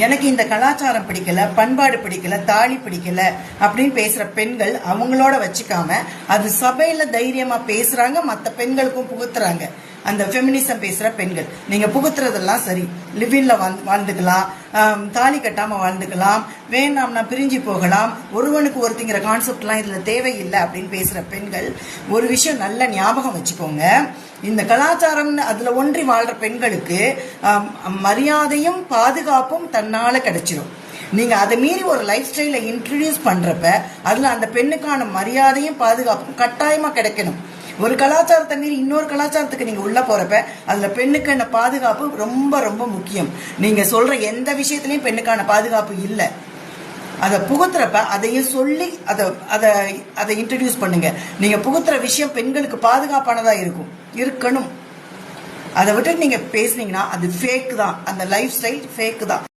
எனக்கு இந்த கலாச்சாரம் பிடிக்கல, பண்பாடு பிடிக்கல, தாலி பிடிக்கல அப்படின்னு பேசுற பெண்கள் அவங்களோட வச்சுக்காம அது சபையில தைரியமா பேசுறாங்க, மற்ற பெண்களுக்கும் புகுத்துறாங்க. அந்த ஃபெமினிசம் பேசுற பெண்கள் நீங்க புகுத்துறதெல்லாம் சரி, லிவின்ல வாழ்ந்துக்கலாம், தாலி கட்டாம வாழ்ந்துக்கலாம், வேணாம்னா பிரிஞ்சு போகலாம், ஒருவனுக்கு ஒருத்திங்கிற கான்செப்ட்லாம் இதுல தேவையில்லை அப்படின்னு பேசுற பெண்கள் ஒரு விஷயம் நல்ல ஞாபகம் வச்சுக்கோங்க. இந்த கலாச்சாரம் அதுல ஒன்றி வாழ்ற பெண்களுக்கு மரியாதையும் பாதுகாப்பும் தன்னால கிடைச்சிடும். நீங்க அதை மீறி ஒரு லைஃப் ஸ்டைல இன்ட்ரடியூஸ் பண்றப்ப அதுல அந்த பெண்ணுக்கான மரியாதையும் பாதுகாப்பும் கட்டாயமா கிடைக்கணும். ஒரு கலாச்சாரத்தை மீறி இன்னொரு கலாச்சாரத்துக்கு நீங்க உள்ள போறப்ப அதுல பெண்ணுக்கான பாதுகாப்பு ரொம்ப ரொம்ப முக்கியம். நீங்க சொல்ற எந்த விஷயத்திலயும் பெண்ணுக்கான பாதுகாப்பு இல்லை. அதை புகுத்துறப்ப அதையும் சொல்லி அதை இன்ட்ரடியூஸ் பண்ணுங்க. நீங்க புகுத்துற விஷயம் பெண்களுக்கு பாதுகாப்பானதா இருக்கணும். அதை விட்டு நீங்க பேசுனீங்கன்னா அது ஃபேக் தான், அந்த லைஃப் ஸ்டைல் ஃபேக் தான்.